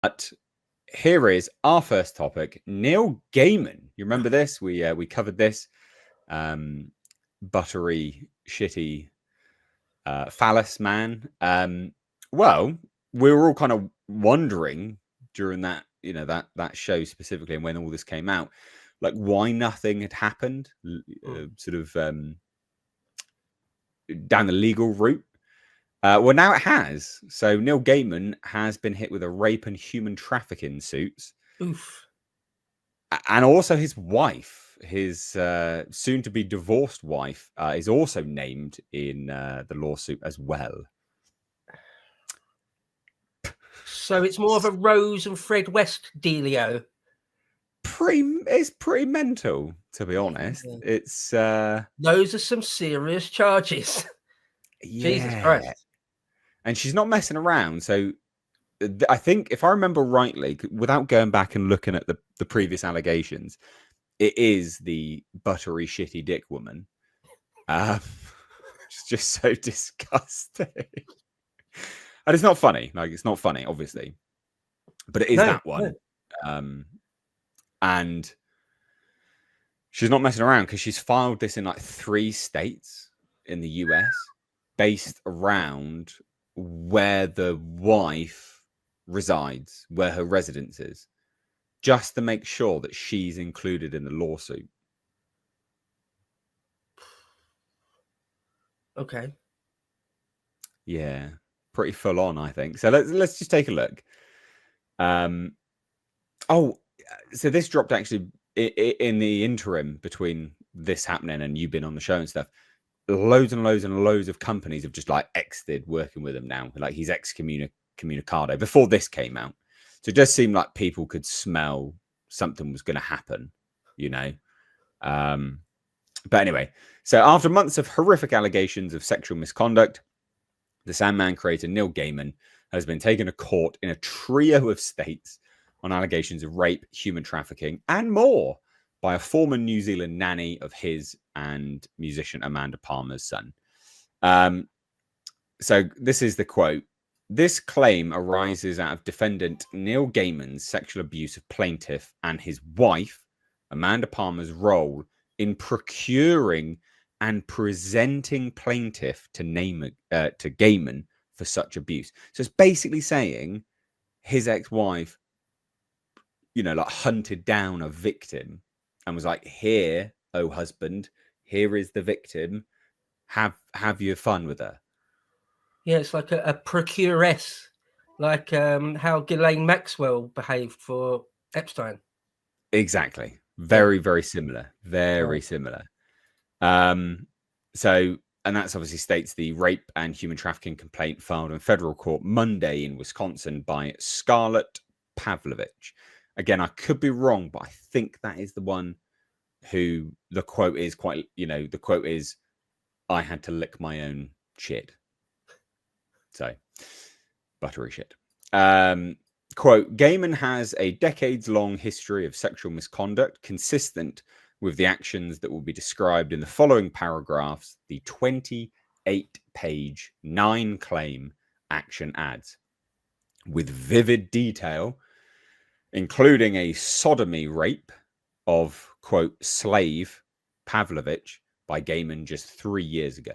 But here is our first topic. Neil Gaiman. You remember this? We covered this. Buttery, shitty, phallus man. Well, we were all kind of wondering during that, that show specifically, and when all this came out, like why nothing had happened, sort of down the legal route. Well, now it has. So Neil Gaiman has been hit with a rape and human trafficking suits. Oof. And also his wife, his soon-to-be divorced wife, is also named in the lawsuit as well. So it's more of a Rose and Fred West dealio. It's pretty mental, to be honest. Yeah. It's those are some serious charges. Yeah. Jesus Christ. And she's not messing around. So I think, if I remember rightly, without going back and looking at the previous allegations, it is the buttery, shitty dick woman. It's just so disgusting. And it's not funny. Like, it's not funny, obviously. But it is that one. No. And she's not messing around because she's filed this in like 3 states in the US based around where the wife resides, where her residence is, just to make sure that she's included in the lawsuit. Okay. Yeah, pretty full on, I think. So let's just take a look. So this dropped actually in the interim between this happening and you being on the show and stuff. Loads and loads and loads of companies have just like exited working with him now. Like, he's excommunicado before this came out. So it does seem like people could smell something was going to happen, But anyway, so after months of horrific allegations of sexual misconduct, the Sandman creator Neil Gaiman has been taken to court in a trio of states on allegations of rape, human trafficking, and more by a former New Zealand nanny of his and musician Amanda Palmer's son. So this is the quote. This claim arises out of defendant Neil Gaiman's sexual abuse of plaintiff and his wife, Amanda Palmer's role in procuring and presenting plaintiff to Gaiman for such abuse. So it's basically saying his ex-wife, hunted down a victim and was like, here, oh husband, here is the victim. Have your fun with her. Yeah, it's like a procuress, like how Ghislaine Maxwell behaved for Epstein. Exactly. Very, very similar. Very similar. So, and that's obviously states the rape and human trafficking complaint filed in federal court Monday in Wisconsin by Scarlett Pavlovich. Again, I could be wrong, but I think that is the one who the quote is quite, the quote is, I had to lick my own shit. So, buttery shit. Quote, Gaiman has a decades-long history of sexual misconduct consistent with the actions that will be described in the following paragraphs, the 28-page, 9-claim action ads, with vivid detail, including a sodomy rape of, quote, slave Pavlovich by Gaiman just 3 years ago.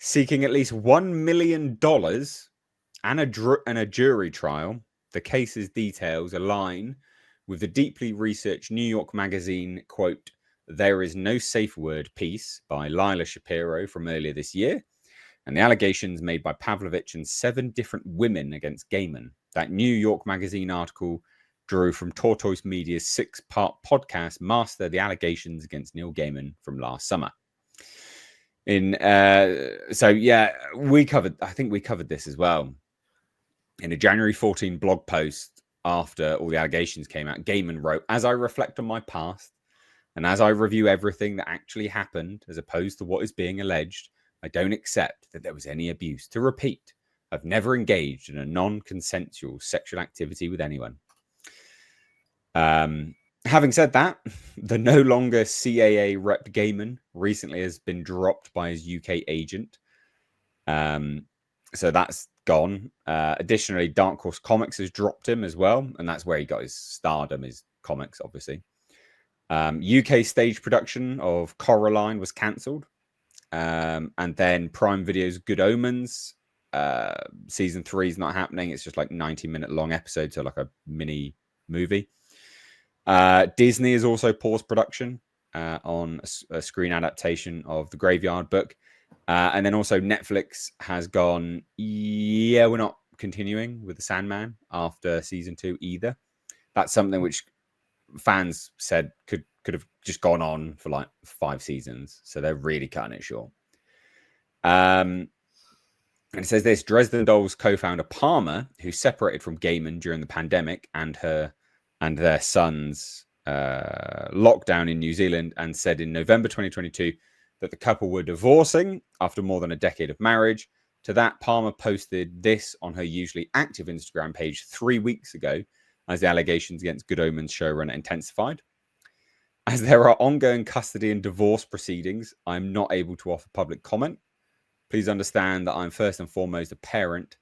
Seeking at least $1 million and a jury trial, the case's details align with the deeply researched New York Magazine, quote, There Is No Safe Word piece by Lila Shapiro from earlier this year, and the allegations made by Pavlovich and 7 different women against Gaiman. That New York Magazine article drew from Tortoise Media's 6-part podcast, Master the Allegations Against Neil Gaiman, from last summer. So yeah, I think we covered this as well in a January 14 blog post after all the allegations came out. Gaiman wrote, as I reflect on my past and as I review everything that actually happened as opposed to what is being alleged, I don't accept that there was any abuse. To repeat, I've never engaged in a non-consensual sexual activity with anyone. Having said that, the no longer CAA rep Gaiman recently has been dropped by his UK agent. So that's gone. Additionally, Dark Horse Comics has dropped him as well, and that's where he got his stardom, his comics, obviously. UK stage production of Coraline was cancelled. And then Prime Video's Good Omens season 3 is not happening. It's just like 90-minute long episodes, so like a mini movie. Disney has also paused production on a screen adaptation of the Graveyard Book. And then also Netflix has gone, yeah, we're not continuing with the Sandman after season 2 either. That's something which fans said could have just gone on for like 5 seasons. So they're really cutting it short. And it says this: Dresden Dolls co-founder Palmer, who separated from Gaiman during the pandemic and their son's lockdown in New Zealand, and said in November 2022 that the couple were divorcing after more than a decade of marriage. To that, Palmer posted this on her usually active Instagram page 3 weeks ago as the allegations against Good Omens showrunner intensified. As there are ongoing custody and divorce proceedings, I'm not able to offer public comment. Please understand that I'm first and foremost a parent.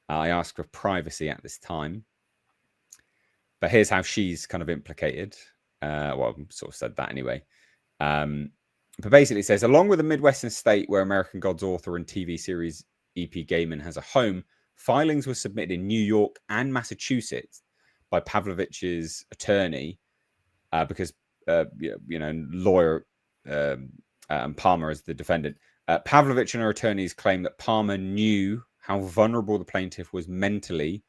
I ask for privacy at this time. But here's how she's kind of implicated. Well, I sort of said that anyway. But basically it says, along with a Midwestern state where American Gods author and TV series E.P. Gaiman has a home, filings were submitted in New York and Massachusetts by Pavlovich's attorney because, lawyer and Palmer as the defendant. Pavlovich and her attorneys claim that Palmer knew how vulnerable the plaintiff was mentally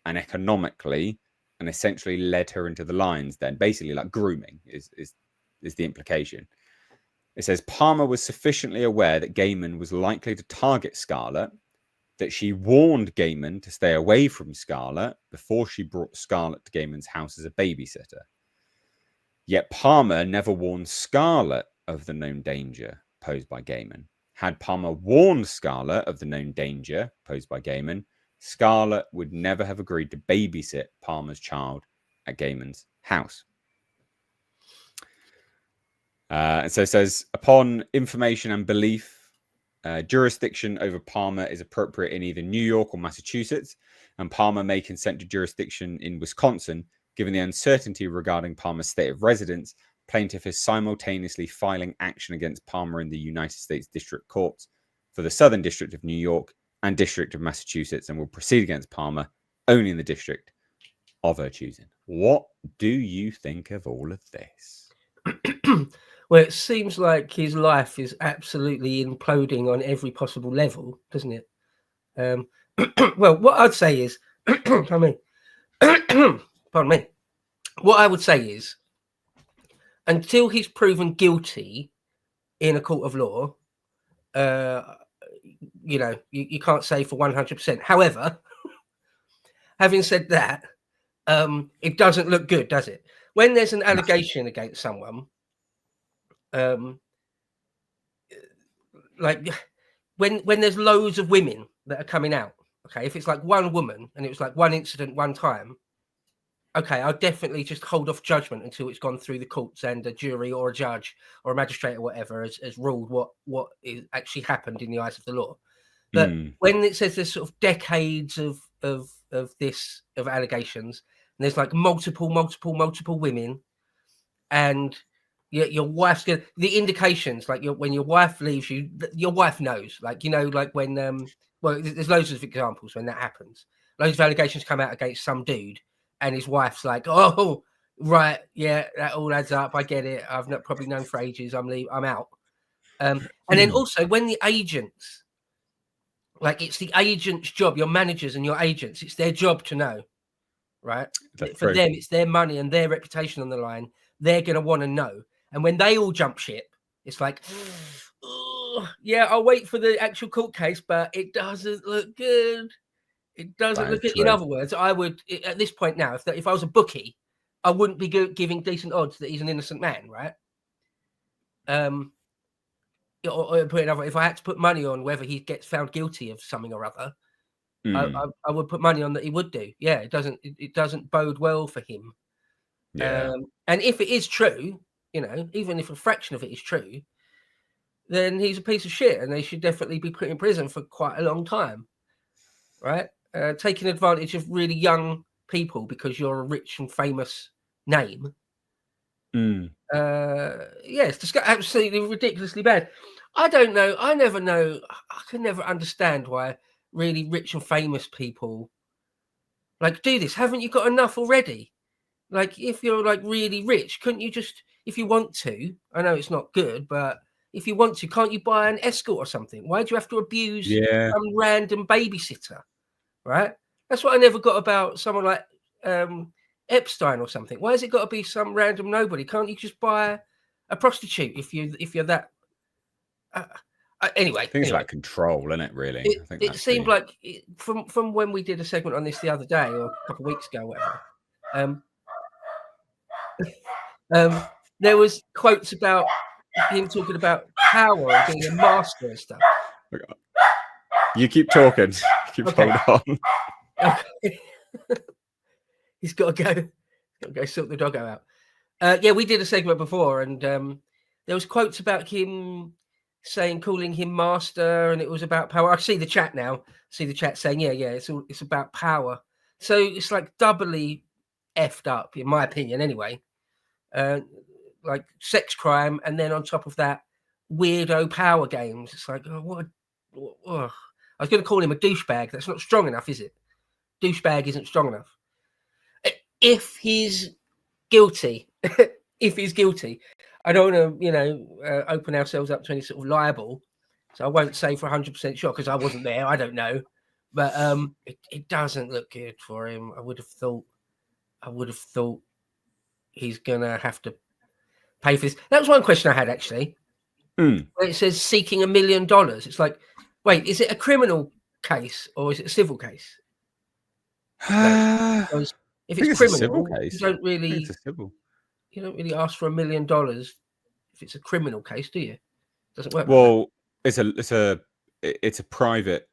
and economically, and essentially led her into the lines. Then, basically, like grooming is the implication. It says Palmer was sufficiently aware that Gaiman was likely to target Scarlett, that she warned Gaiman to stay away from Scarlett before she brought Scarlett to Gaiman's house as a babysitter. Yet Palmer never warned Scarlett of the known danger posed by Gaiman. Had Palmer warned Scarlett of the known danger posed by Gaiman, Scarlett would never have agreed to babysit Palmer's child at Gaiman's house. And so it says, upon information and belief, jurisdiction over Palmer is appropriate in either New York or Massachusetts, and Palmer may consent to jurisdiction in Wisconsin. Given the uncertainty regarding Palmer's state of residence, plaintiff is simultaneously filing action against Palmer in the United States District Courts for the Southern District of New York and District of Massachusetts, and will proceed against Palmer only in the district of her choosing. What do you think of all of this? Well, it seems like his life is absolutely imploding on every possible level, doesn't it? Well, what I'd say is, pardon me. Pardon me. What I would say is, until he's proven guilty in a court of law, you can't say for 100%. However, having said that, it doesn't look good, does it? When there's an allegation against someone, like when there's loads of women that are coming out, okay, if it's like one woman and it was like one incident one time, okay, I'll definitely just hold off judgment until it's gone through the courts and a jury or a judge or a magistrate or whatever has ruled what is actually happened in the eyes of the law. But when it says there's sort of decades of allegations, and there's like multiple women, and your wife's gonna, the indications, like when your wife leaves you, your wife knows, like, like when well, there's loads of examples when that happens. Loads of allegations come out against some dude, and his wife's like, oh, right, yeah, that all adds up. I get it. I've probably known for ages. I'm out. And then also when the agents, like, it's the agent's job, your managers and your agents, it's their job to know, right? For them, it's their money and their reputation on the line. They're going to want to know. And when they all jump ship, it's like, oh, yeah, I'll wait for the actual court case, but it doesn't look good. It doesn't look good. In other words, I would, at this point now, if I was a bookie, I wouldn't be giving decent odds that he's an innocent man, right? Or put another, if I had to put money on whether he gets found guilty of something or other, I would put money on that he would do. Yeah, it doesn't bode well for him. Yeah. And if it is true, you know, even if a fraction of it is true, then he's a piece of shit, and they should definitely be put in prison for quite a long time, right? Taking advantage of really young people because you're a rich and famous name. Mm. Yeah, it's just absolutely ridiculously bad. I don't know. I never know. I can never understand why really rich and famous people like do this. Haven't you got enough already? Like, if you're like really rich, couldn't you just, if you want to? I know it's not good, but if you want to, can't you buy an escort or something? Why do you have to abuse Yeah. some random babysitter? Right? That's what I never got about someone like Epstein or something. Why has it got to be some random nobody? Can't you just buy a prostitute if you're that? Uh, I think it's anyway, about control, isn't it? Really, I think it that's seemed the. like from when we did a segment on this the other day or a couple of weeks ago, or whatever. There was quotes about him talking about power and being a master and stuff. You keep talking. Keep Okay. holding on. Okay. He's got to go. He's got to go sort the doggo out. Yeah, we did a segment before, and there was quotes about him calling him master, and it was about power. I see the chat now. See the chat saying, yeah, it's about power. So it's like doubly effed up, in my opinion, anyway. Like sex crime, and then on top of that, weirdo power games. It's like, oh, I was going to call him a douchebag. That's not strong enough, is it? Douchebag isn't strong enough. If he's guilty, I don't want to, open ourselves up to any sort of libel. So I won't say for 100% sure because I wasn't there. I don't know, but it doesn't look good for him. I would have thought he's gonna have to pay for this. That was one question I had actually. Mm. Where it says seeking $1 million. It's like, wait, is it a criminal case or is it a civil case? Because if it's a civil criminal, case. you don't I think it's really a civil. Ask for $1 million if it's a criminal case, do you? It doesn't work like that. Well, it's a private.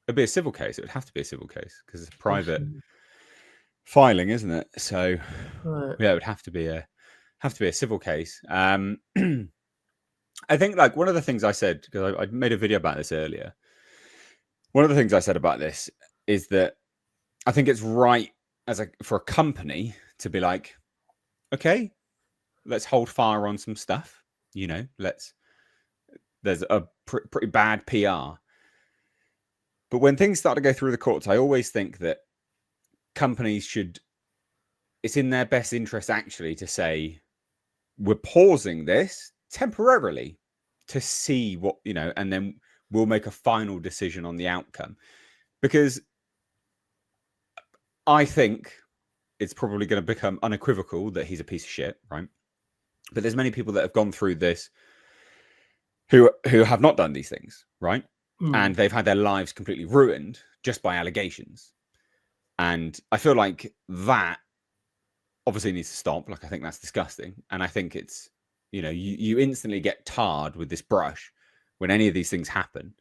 It'd be a civil case. It would have to be a civil case because it's a private filing, isn't it? So Right. yeah, it would have to be a civil case. I think like one of the things I said, because I made a video about this earlier. One of the things I said about this is that I think it's right for a company to be like, okay, let's hold fire on some stuff. There's a pretty bad PR. But when things start to go through the courts, I always think that companies it's in their best interest actually to say, we're pausing this temporarily to see what, and then we'll make a final decision on the outcome. Because I think it's probably going to become unequivocal that he's a piece of shit, right? But there's many people that have gone through this who have not done these things, right? And they've had their lives completely ruined just by allegations. And I feel like that obviously needs to stop. Like, I think that's disgusting. And I think it's, you instantly get tarred with this brush when any of these things happen.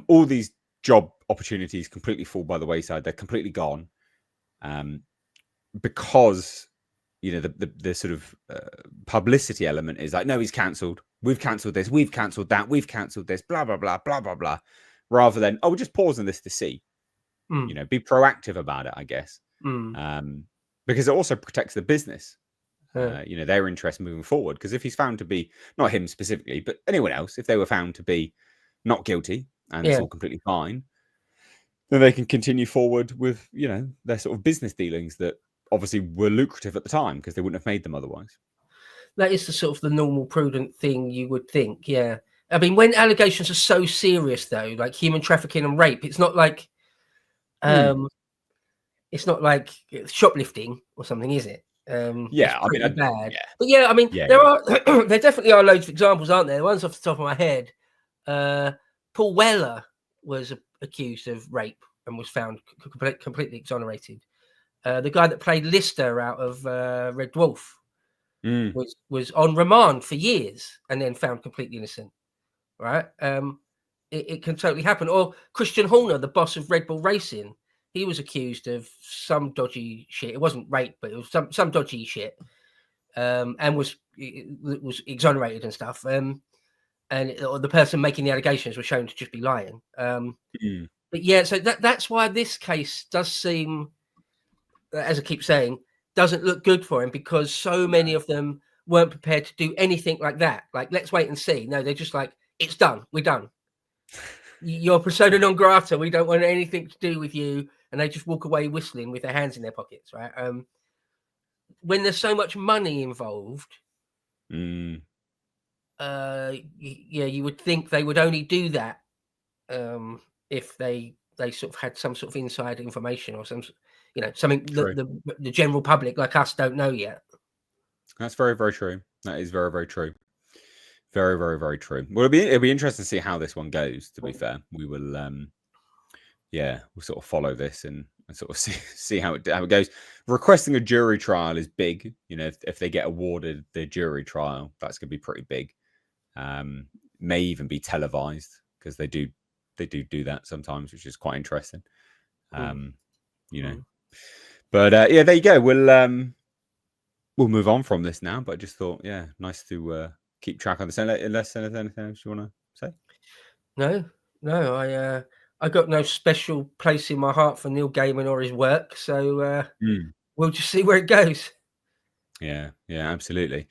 All these job opportunities completely fall by the wayside. They're completely gone. Because, the sort of publicity element is like, no, he's cancelled. We've cancelled this. We've cancelled that. We've cancelled this. Blah, blah, blah, blah, blah, blah. Rather than, we're just pausing this to see. Be proactive about it, I guess. Because it also protects the business. Their interest moving forward. Because if he's found to be, not him specifically, but anyone else, if they were found to be not guilty and it's all completely fine, then they can continue forward with, their sort of business dealings that obviously were lucrative at the time because they wouldn't have made them otherwise. That is the sort of the normal prudent thing you would think. Yeah. I mean, when allegations are so serious though, like human trafficking and rape, it's not like, it's not like shoplifting or something, is it? It's pretty bad. Yeah. But yeah, I mean, there definitely are loads of examples, aren't there? Ones off the top of my head. Paul Weller was accused of rape and was found completely exonerated. The guy that played Lister out of Red Dwarf was on remand for years and then found completely innocent. Right? It can totally happen. Or Christian Horner, the boss of Red Bull Racing, he was accused of some dodgy shit. It wasn't rape, but it was some dodgy shit, and was exonerated and stuff. And the person making the allegations was shown to just be lying. But yeah, so that's why this case does seem, as I keep saying, doesn't look good for him, because so many of them weren't prepared to do anything like that. Like, let's wait and see. No, they're just like, it's done. We're done. You're persona non grata. We don't want anything to do with you. And they just walk away whistling with their hands in their pockets, right? When there's so much money involved, yeah, you would think they would only do that if they sort of had some sort of inside information or some, something that the general public like us don't know yet. That's very, very true. That is very, very true. Very, very, very true. Well, it'll be interesting to see how this one goes. To be fair, we will, we'll sort of follow this and sort of see how it goes. Requesting a jury trial is big. If they get awarded the jury trial, that's going to be pretty big. May even be televised, because they do that sometimes, which is quite interesting. But there you go. We'll move on from this now. But I just thought, nice to keep track on this. Unless there's anything else you want to say? No. I got no special place in my heart for Neil Gaiman or his work, so we'll just see where it goes. Yeah, absolutely.